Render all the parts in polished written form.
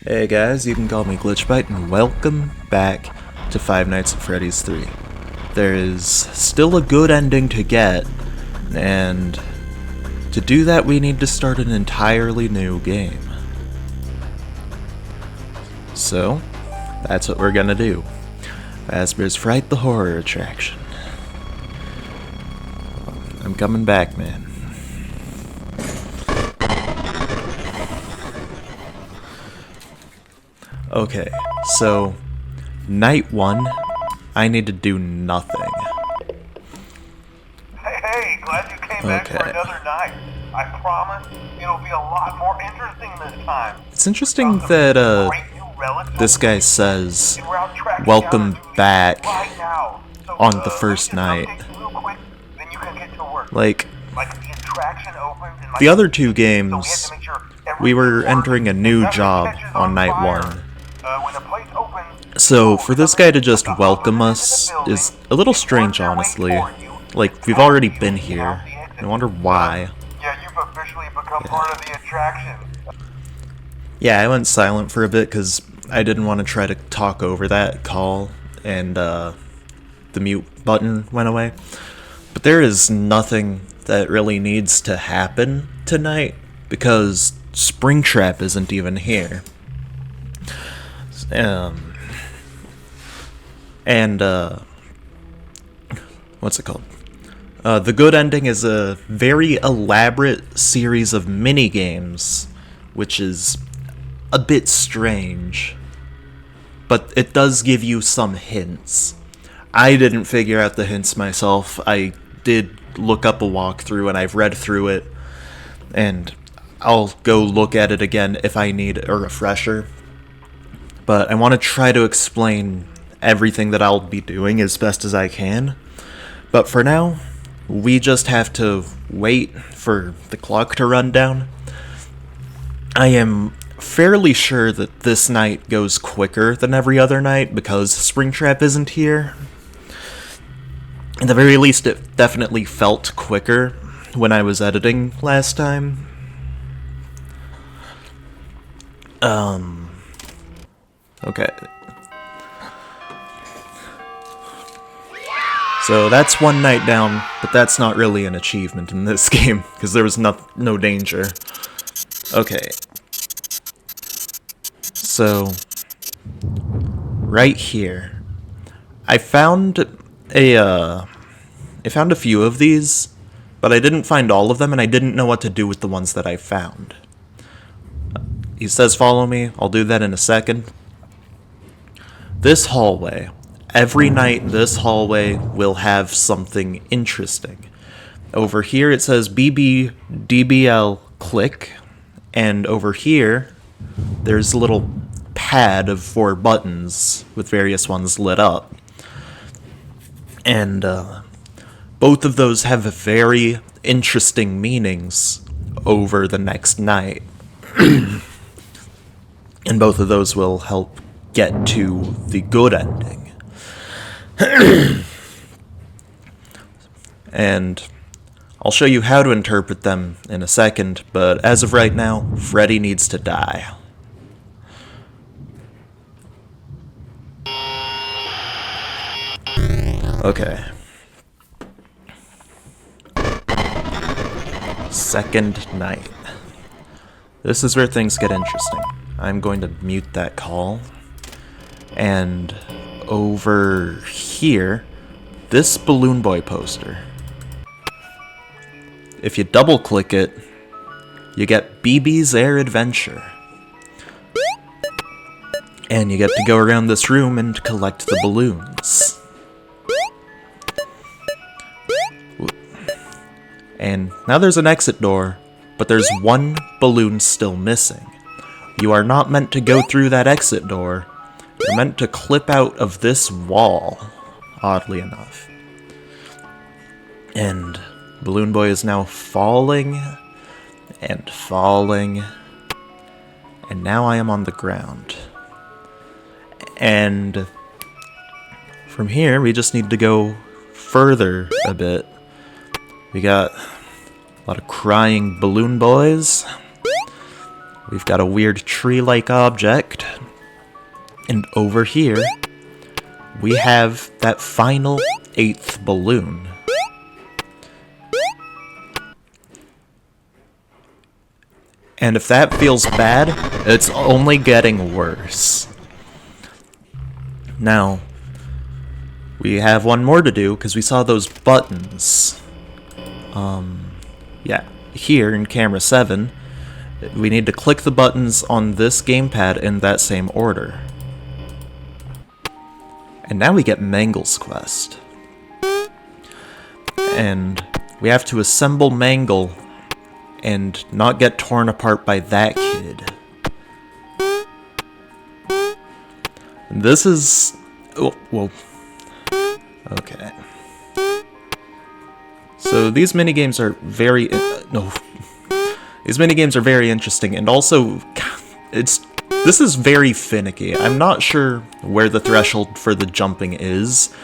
Hey guys, you can call me Glitchbite, and welcome back to Five Nights at Freddy's 3. There is still a good ending to get, and to do that we need to start an entirely new game. So, that's what we're gonna do. Fazbear's Fright, the horror attraction. I'm coming back, man. Okay, so night 1, I need to do nothing. Hey, glad you came back for another night. I promise it'll be a lot more interesting this time. It's interesting that this guy says welcome back on the first night. Like, the other two games, we were entering a new job on night 1. So for this guy to just welcome us is a little strange, honestly. Like, we've already been here. I wonder why. Yeah, you've officially become part of the attraction. Yeah, I went silent for a bit because I didn't want to try to talk over that call, and the mute button went away. But there is nothing that really needs to happen tonight because Springtrap isn't even here. What's it called? The good ending is a very elaborate series of minigames, which is a bit strange. But it does give you some hints. I didn't figure out the hints myself. I did look up a walkthrough and I've read through it. And I'll go look at it again if I need a refresher. But I want to try to explain everything that I'll be doing as best as I can. But for now, we just have to wait for the clock to run down. I am fairly sure that this night goes quicker than every other night because Springtrap isn't here. At the very least, it definitely felt quicker when I was editing last time. Okay. So that's one night down, but that's not really an achievement in this game, because there was no danger. Okay. So, right here, I found a few of these, but I didn't find all of them, and I didn't know what to do with the ones that I found. He says follow me, I'll do that in a second. This hallway, every night this hallway will have something interesting. Over here it says BBDBL click, and over here there's a little pad of 4 buttons with various ones lit up. And both of those have very interesting meanings over the next night. And both of those will help get to the good ending. And I'll show you how to interpret them in a second, but as of right now, Freddy needs to die. Okay. Second night. This is where things get interesting. I'm going to mute that call. And over here, this Balloon Boy poster. If you double click it, you get BB's Air Adventure. And you get to go around this room and collect the balloons. And now there's an exit door, but there's one balloon still missing. You are not meant to go through that exit door. You're meant to clip out of this wall, oddly enough. And Balloon Boy is now falling and falling, and now I am on the ground. And from here, we just need to go further a bit. We got a lot of crying balloon boys. we've got a weird tree-like object. And over here, we have that final 8th balloon. And if that feels bad, it's only getting worse. Now, we have one more to do, because we saw those buttons. Yeah, here in camera 7, we need to click the buttons on this gamepad in that same order. And now we get Mangle's quest. And we have to assemble Mangle and not get torn apart by that kid. This is... oh, whoa. Okay. So these minigames are very... no. These minigames are very interesting, and also, this is very finicky. I'm not sure where the threshold for the jumping is,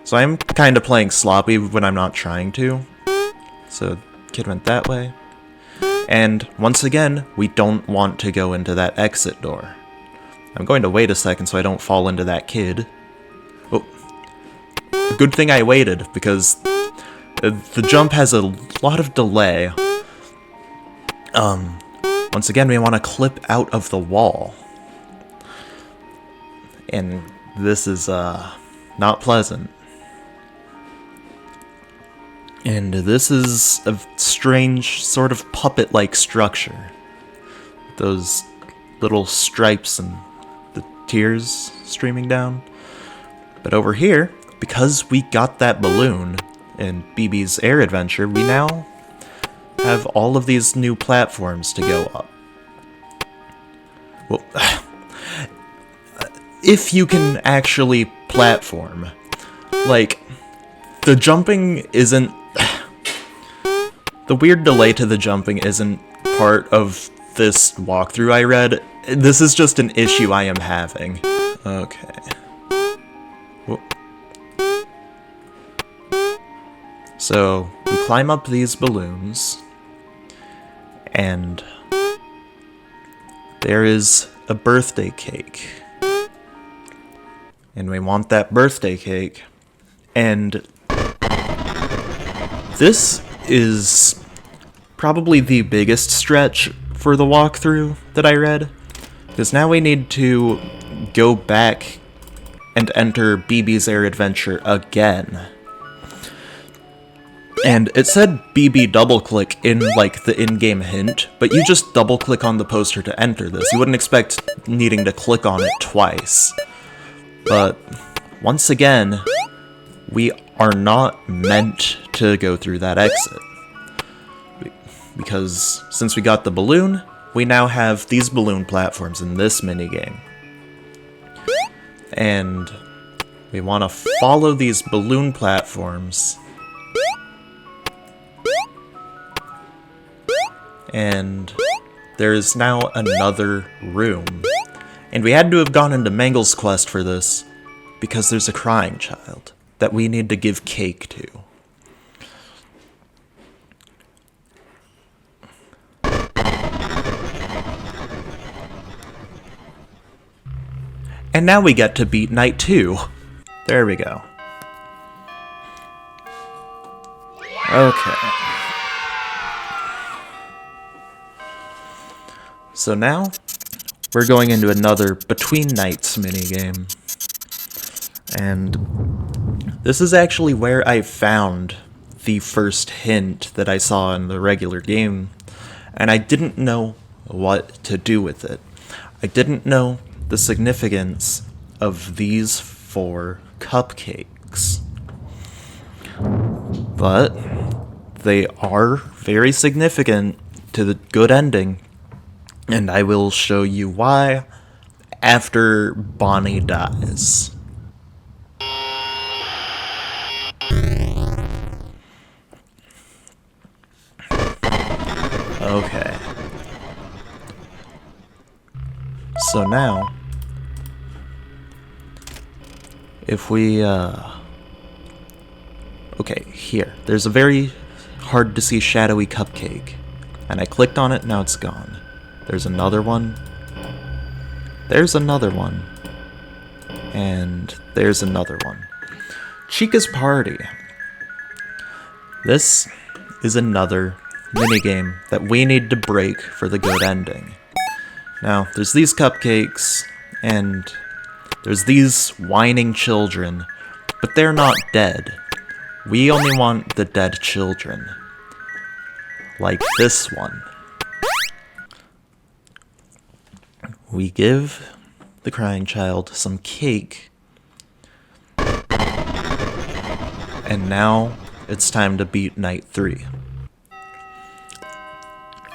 so I'm kind of playing sloppy when I'm not trying to. So, kid went that way. And, once again, we don't want to go into that exit door. I'm going to wait a second so I don't fall into that kid. Oh. Good thing I waited, because the jump has a lot of delay. Once again, we want to clip out of the wall. And this is, not pleasant. And this is a strange, sort of puppet-like structure. Those little stripes and the tears streaming down. But over here, because we got that balloon in BB's Air Adventure, we now have all of these new platforms to go up. Well, if you can actually platform. Like, the jumping isn't... the weird delay to the jumping isn't part of this walkthrough I read. This is just an issue I am having. Okay. Whoop. So, we climb up these balloons, and there is a birthday cake. And we want that birthday cake. And this is probably the biggest stretch for the walkthrough that I read. Because now we need to go back and enter BB's Air Adventure again. And it said BB double-click in, like, the in-game hint, but you just double-click on the poster to enter this. You wouldn't expect needing to click on it twice. But, once again, we are not meant to go through that exit. Because, since we got the balloon, we now have these balloon platforms in this minigame. And we want to follow these balloon platforms. And there is now another room. And we had to have gone into Mangle's quest for this, because there's a crying child that we need to give cake to. And now we get to beat Night 2. There we go. Okay. So now, we're going into another Between Nights minigame. And this is actually where I found the first hint that I saw in the regular game, and I didn't know what to do with it. I didn't know the significance of these 4 cupcakes. But they are very significant to the good ending, and I will show you why after Bonnie dies. Okay. So now, if we, okay, here. There's a very hard to see shadowy cupcake. And I clicked on it, now it's gone. There's another one. There's another one. And there's another one. Chica's Party. This is another minigame that we need to break for the good ending. Now, there's these cupcakes, and there's these whining children, but they're not dead. We only want the dead children. Like this one. We give the crying child some cake, and now it's time to beat night 3.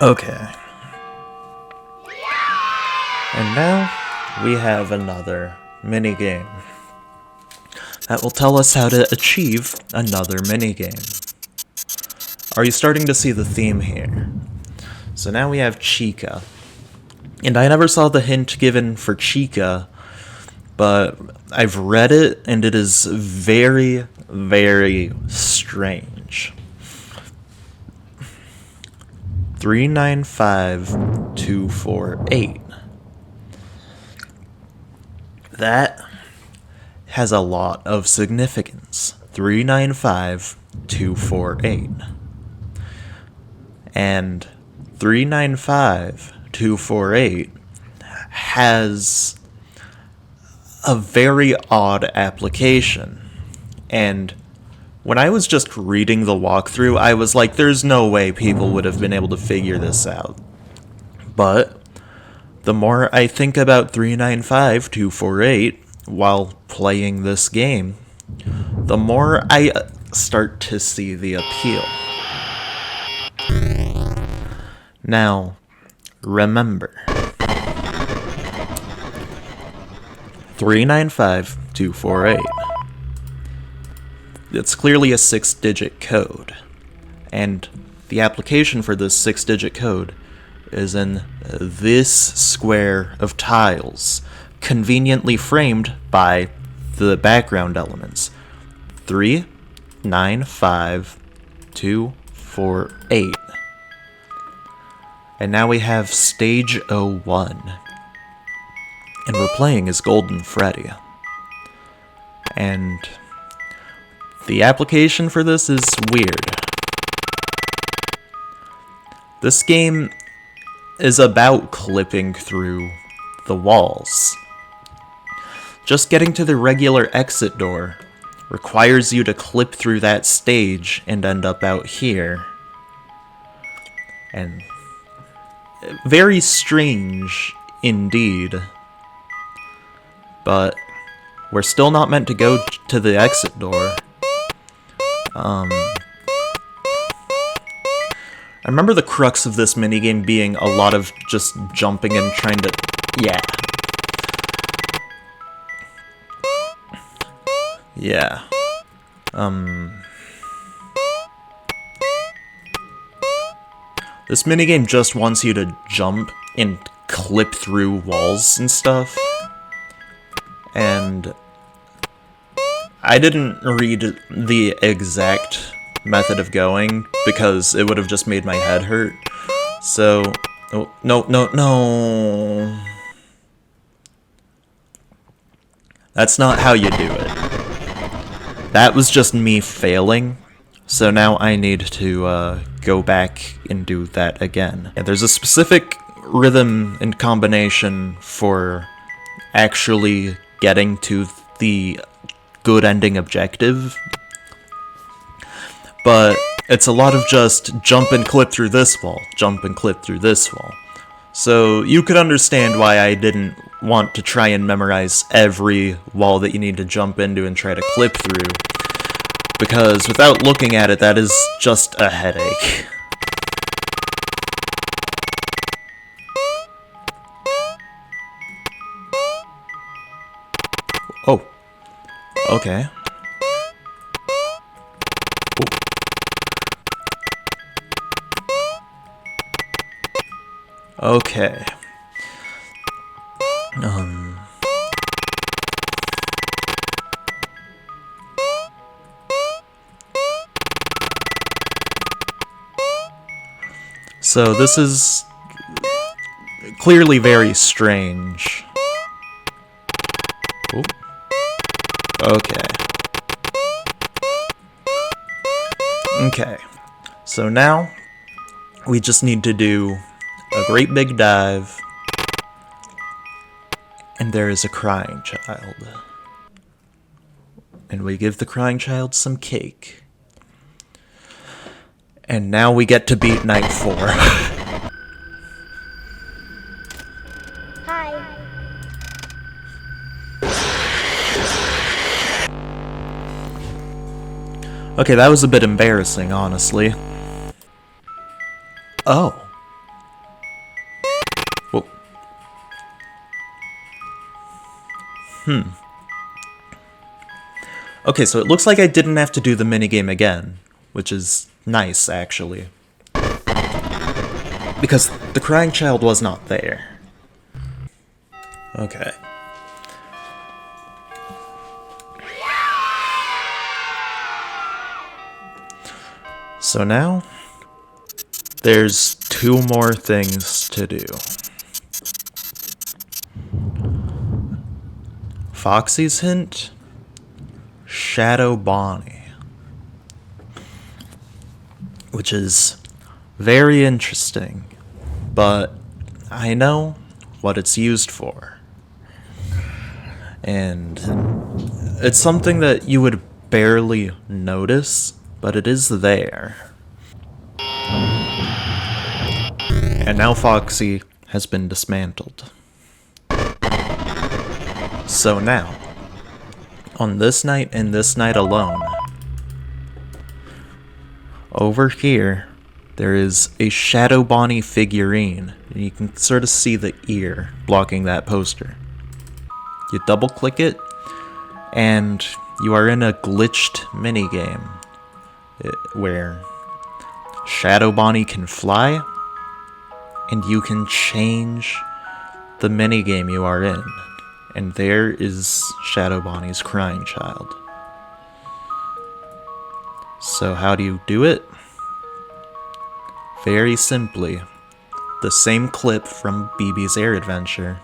Okay. And now we have another minigame that will tell us how to achieve another minigame. Are you starting to see the theme here? So now we have Chica. And I never saw the hint given for Chica, but I've read it, and it is very, very strange. 395248. That has a lot of significance. 395248. And 395248 has a very odd application. And when I was just reading the walkthrough, I was like, there's no way people would have been able to figure this out. But the more I think about 395248 while playing this game, the more I start to see the appeal. Now, remember, 395248. It's clearly a 6-digit code, and the application for this 6-digit code is in this square of tiles, conveniently framed by the background elements. 395248. And now we have stage 01. And we're playing as Golden Freddy. And the application for this is weird. This game is about clipping through the walls. Just getting to the regular exit door requires you to clip through that stage and end up out here. And very strange indeed. But we're still not meant to go to the exit door. I remember the crux of this minigame being a lot of just jumping and trying to... Yeah. Yeah. This minigame just wants you to jump and clip through walls and stuff. And I didn't read the exact method of going because it would have just made my head hurt. So, oh, no. That's not how you do it. That was just me failing. So now I need to go back and do that again. And there's a specific rhythm and combination for actually getting to the good ending objective. But it's a lot of just jump and clip through this wall, jump and clip through this wall. So you could understand why I didn't want to try and memorize every wall that you need to jump into and try to clip through. Because without looking at it, that is just a headache. Oh. Okay. Oh. Okay. So this is clearly very strange. Ooh. Okay. Okay. So now, we just need to do a great big dive, and there is a crying child. And we give the crying child some cake. And now we get to beat night 4. Hi. Okay, that was a bit embarrassing, honestly. Oh. Well. Okay, so it looks like I didn't have to do the minigame again, which is nice, actually. Because the crying child was not there. Okay. So now, there's 2 more things to do. Foxy's hint, Shadow Bonnie. Which is very interesting, but I know what it's used for. And it's something that you would barely notice, but it is there. And now Foxy has been dismantled. So now, on this night and this night alone, over here, there is a Shadow Bonnie figurine. And you can sort of see the ear blocking that poster. You double click it, and you are in a glitched minigame where Shadow Bonnie can fly, and you can change the minigame you are in. And there is Shadow Bonnie's crying child. So how do you do it? Very simply, the same clip from BB's Air Adventure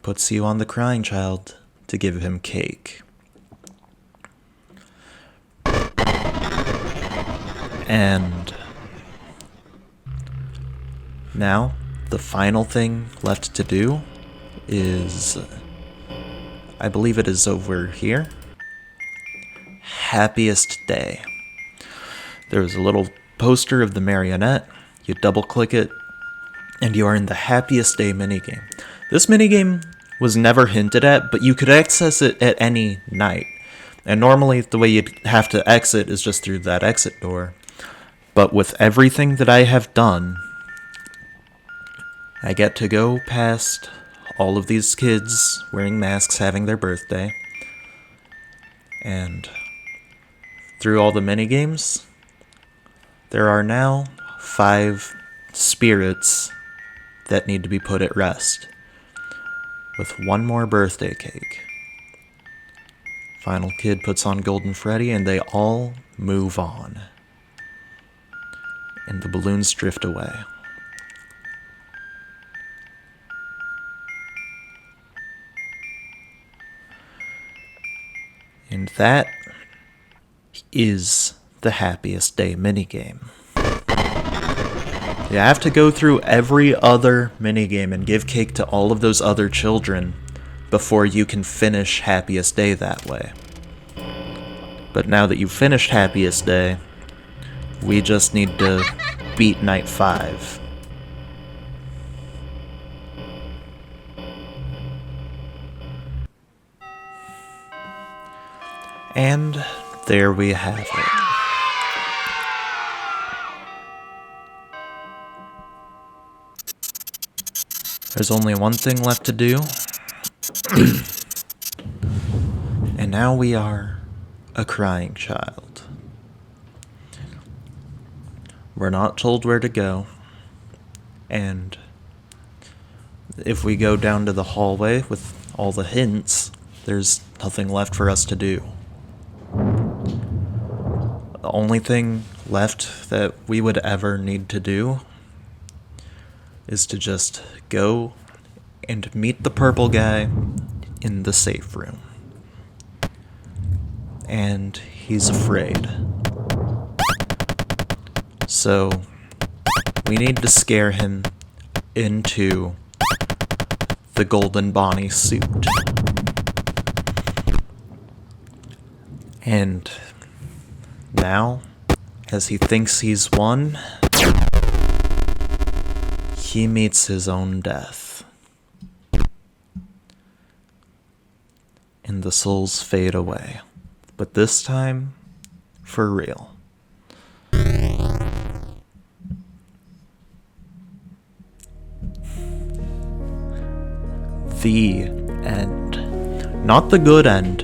puts you on the crying child to give him cake. And now, the final thing left to do is, I believe it is over here. Happiest Day. There's a little poster of the marionette. You double click it, and you are in the Happiest Day minigame. This minigame was never hinted at, but you could access it at any night. And normally the way you'd have to exit is just through that exit door. But with everything that I have done, I get to go past all of these kids wearing masks having their birthday. And through all the minigames, there are now 5 spirits that need to be put at rest, with 1 more birthday cake. Final kid puts on Golden Freddy, and they all move on. And the balloons drift away. And that is the Happiest Day minigame. You have to go through every other minigame and give cake to all of those other children before you can finish Happiest Day that way. But now that you've finished Happiest Day, we just need to beat Night 5. And there we have it. There's only one thing left to do. And now we are a crying child. We're not told where to go. And if we go down to the hallway with all the hints, there's nothing left for us to do. The only thing left that we would ever need to do is to just go and meet the purple guy in the safe room. And he's afraid. So we need to scare him into the Golden Bonnie suit. And now, as he thinks he's won, he meets his own death. And the souls fade away. But this time, for real. The end. Not the good end.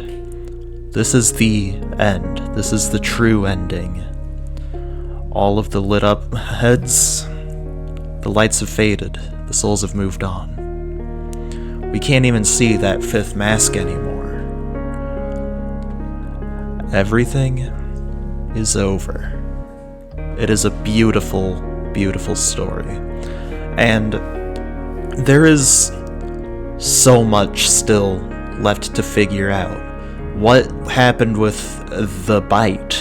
This is the end. This is the true ending. All of the lit up heads, the lights have faded. The souls have moved on. We can't even see that fifth mask anymore. Everything is over. It is a beautiful, beautiful story. And there is so much still left to figure out. What happened with the bite?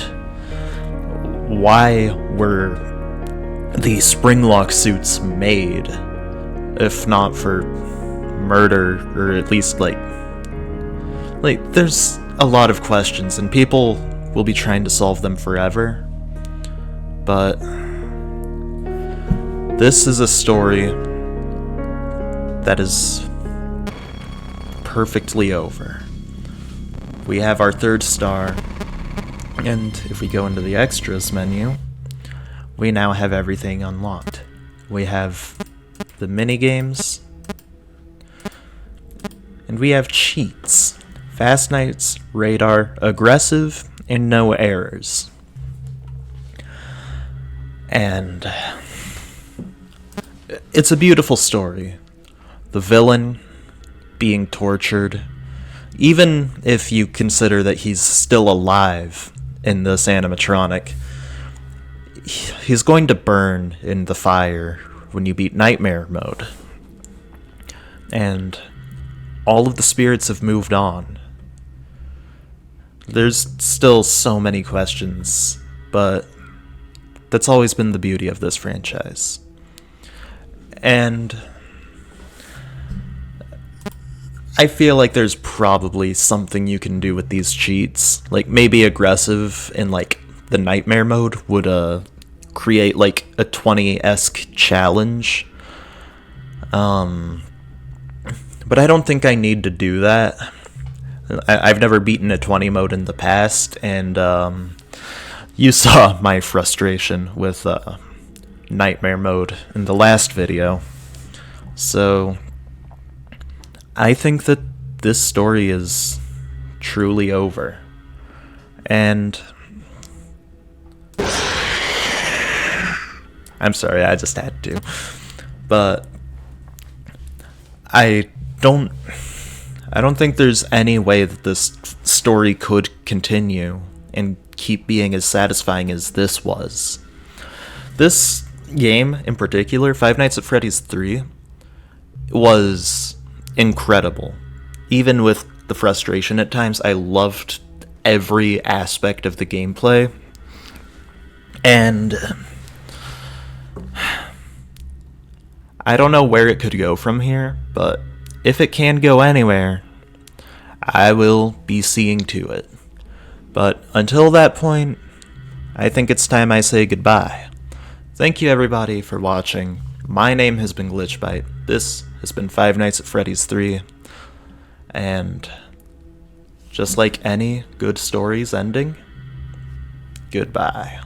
Why were the springlock suits made? If not for murder, or at least like there's a lot of questions, and people will be trying to solve them forever. But this is a story that is perfectly over. We have our third star, and if we go into the extras menu, we now have everything unlocked. We have the minigames, and we have cheats. Fast Nights, Radar, Aggressive, and No Errors. And it's a beautiful story. The villain being tortured, even if you consider that he's still alive in this animatronic, he's going to burn in the fire when you beat Nightmare mode. And all of the spirits have moved on. There's still so many questions, but that's always been the beauty of this franchise. And I feel like there's probably something you can do with these cheats. Like, maybe Aggressive in, like, the Nightmare mode would, create, like, a 20-esque challenge. But I don't think I need to do that. I've never beaten a 20 mode in the past, and, you saw my frustration with, Nightmare mode in the last video. So I think that this story is truly over. And I'm sorry, I just had to. But I don't think there's any way that this story could continue and keep being as satisfying as this was. This game in particular, Five Nights at Freddy's 3, was incredible. Even with the frustration at times, I loved every aspect of the gameplay. And I don't know where it could go from here, but if it can go anywhere, I will be seeing to it. But until that point, I think it's time I say goodbye. Thank you everybody for watching. My name has been Glitchbite. This has been Five Nights at Freddy's 3. And just like any good story's ending, goodbye.